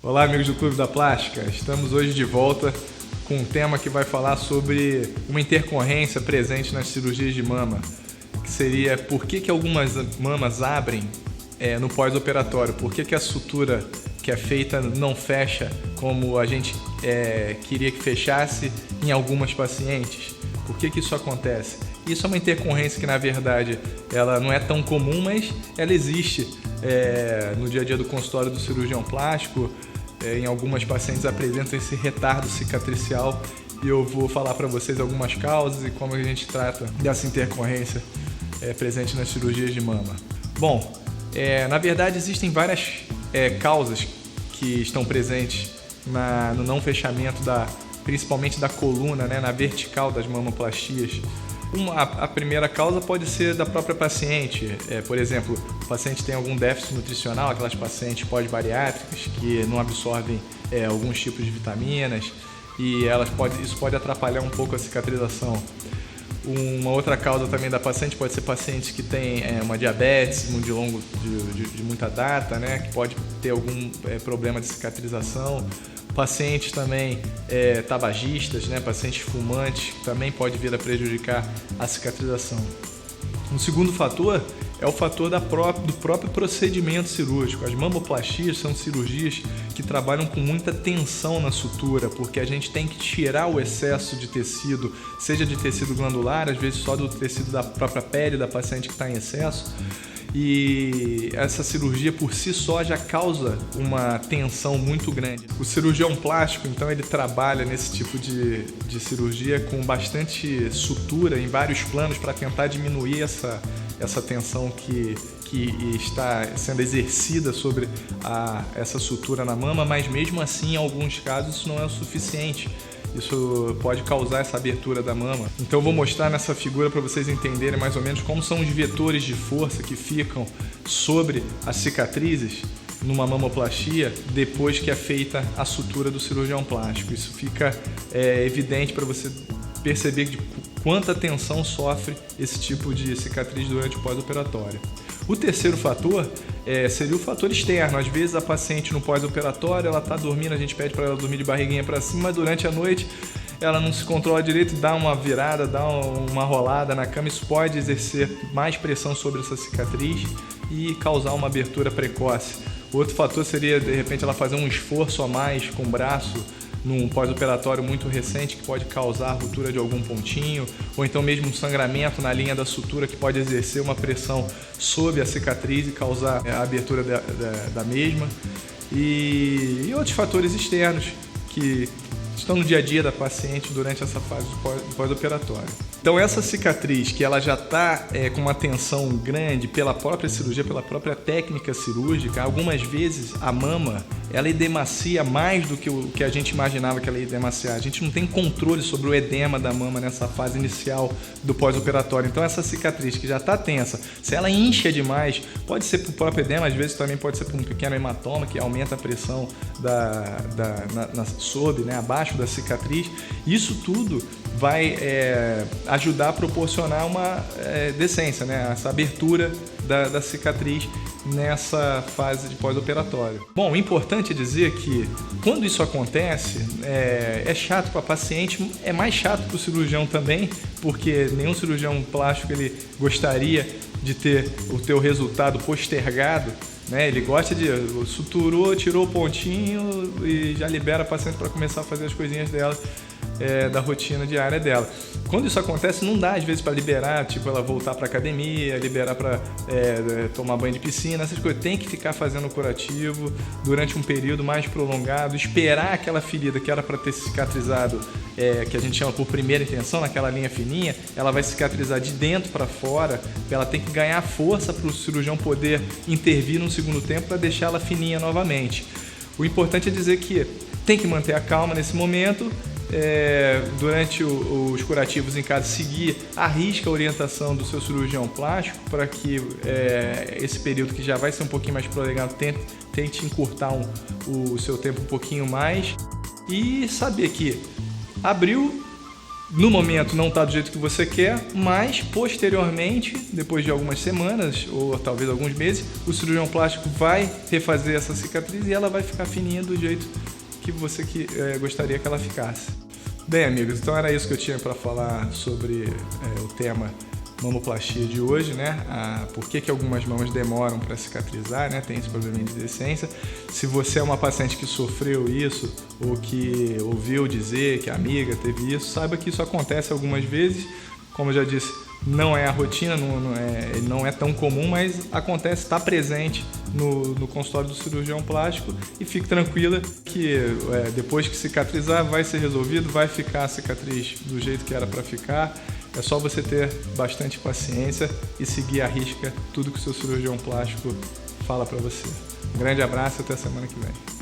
Olá, amigos do Clube da Plástica. Estamos hoje de volta com um tema que vai falar sobre uma intercorrência presente nas cirurgias de mama, que seria por que algumas mamas abrem no pós-operatório, por que a sutura que é feita não fecha como a gente queria que fechasse em algumas pacientes, por que isso acontece? Isso é uma intercorrência que, na verdade, ela não é tão comum, mas ela existe no dia a dia do consultório do cirurgião plástico. Em algumas pacientes apresentam esse retardo cicatricial e eu vou falar para vocês algumas causas e como a gente trata dessa intercorrência presente nas cirurgias de mama. Bom, na verdade existem várias causas que estão presentes no não fechamento principalmente da coluna, na vertical das mamoplastias. A primeira causa pode ser da própria paciente, por exemplo, o paciente tem algum déficit nutricional, aquelas pacientes pós-bariátricas que não absorvem alguns tipos de vitaminas e isso pode atrapalhar um pouco a cicatrização. Uma outra causa também da paciente pode ser pacientes que têm uma diabetes de muita data, que pode ter algum problema de cicatrização. Pacientes também tabagistas, pacientes fumantes, também pode vir a prejudicar a cicatrização. Um segundo fator é o fator do próprio procedimento cirúrgico. As mamoplastias são cirurgias que trabalham com muita tensão na sutura, porque a gente tem que tirar o excesso de tecido, seja de tecido glandular, às vezes só do tecido da própria pele da paciente que está em excesso. E essa cirurgia por si só já causa uma tensão muito grande. O cirurgião plástico, então, ele trabalha nesse tipo de cirurgia com bastante sutura em vários planos para tentar diminuir essa tensão que está sendo exercida sobre essa sutura na mama, mas mesmo assim, em alguns casos, isso não é o suficiente. Isso pode causar essa abertura da mama. Então eu vou mostrar nessa figura para vocês entenderem mais ou menos como são os vetores de força que ficam sobre as cicatrizes numa mamoplastia depois que é feita a sutura do cirurgião plástico. Isso fica evidente para você perceber de quanta tensão sofre esse tipo de cicatriz durante o pós-operatório. O terceiro fator seria o fator externo. Às vezes a paciente no pós-operatório, ela está dormindo, a gente pede para ela dormir de barriguinha para cima, mas durante a noite ela não se controla direito, dá uma virada, dá uma rolada na cama. Isso pode exercer mais pressão sobre essa cicatriz e causar uma abertura precoce. Outro fator seria, de repente, ela fazer um esforço a mais com o braço num pós-operatório muito recente que pode causar a ruptura de algum pontinho, ou então mesmo um sangramento na linha da sutura que pode exercer uma pressão sobre a cicatriz e causar a abertura da mesma. E outros fatores externos que estão no dia a dia da paciente durante essa fase do pós-operatório. Então essa cicatriz que ela já está com uma tensão grande pela própria cirurgia, pela própria técnica cirúrgica, algumas vezes a mama ela edemacia mais do que o que a gente imaginava que ela ia edemaciar. A gente não tem controle sobre o edema da mama nessa fase inicial do pós-operatório. Então essa cicatriz que já está tensa, se ela incha demais, pode ser por próprio edema, às vezes também pode ser por um pequeno hematoma que aumenta a pressão abaixo da cicatriz. Isso tudo vai ajudar a proporcionar uma decência, essa abertura da cicatriz nessa fase de pós-operatório. Bom, o importante é dizer que quando isso acontece, é chato para a paciente, é mais chato para o cirurgião também, porque nenhum cirurgião plástico ele gostaria de ter o teu resultado postergado. Ele gosta de suturou, tirou o pontinho e já libera a paciente para começar a fazer as coisinhas dela, da rotina diária dela. Quando isso acontece, não dá às vezes para liberar, ela voltar para academia, liberar para tomar banho de piscina, essas coisas. Tem que ficar fazendo o curativo durante um período mais prolongado, esperar aquela ferida que era para ter cicatrizado, que a gente chama por primeira intenção, naquela linha fininha, ela vai cicatrizar de dentro para fora, ela tem que ganhar força para o cirurgião poder intervir no segundo tempo para deixá-la fininha novamente. O importante é dizer que tem que manter a calma nesse momento, durante os curativos em casa, seguir à risca a orientação do seu cirurgião plástico para que esse período que já vai ser um pouquinho mais prolongado tente encurtar o seu tempo um pouquinho mais e saber que abriu, no momento não está do jeito que você quer, mas posteriormente, depois de algumas semanas ou talvez alguns meses, o cirurgião plástico vai refazer essa cicatriz e ela vai ficar fininha do jeito que você gostaria que ela ficasse. Bem, amigos, então era isso que eu tinha para falar sobre o tema mamoplastia de hoje, né? Por que algumas mamas demoram para cicatrizar, né? Tem esse problema de dehiscência. Se você é uma paciente que sofreu isso ou que ouviu dizer que a amiga teve isso, saiba que isso acontece algumas vezes. Como eu já disse, não é a rotina, não é tão comum, mas acontece, está presente no consultório do cirurgião plástico, e fique tranquila que depois que cicatrizar vai ser resolvido, vai ficar a cicatriz do jeito que era para ficar. É só você ter bastante paciência e seguir à risca tudo que o seu cirurgião plástico fala para você. Um grande abraço e até a semana que vem.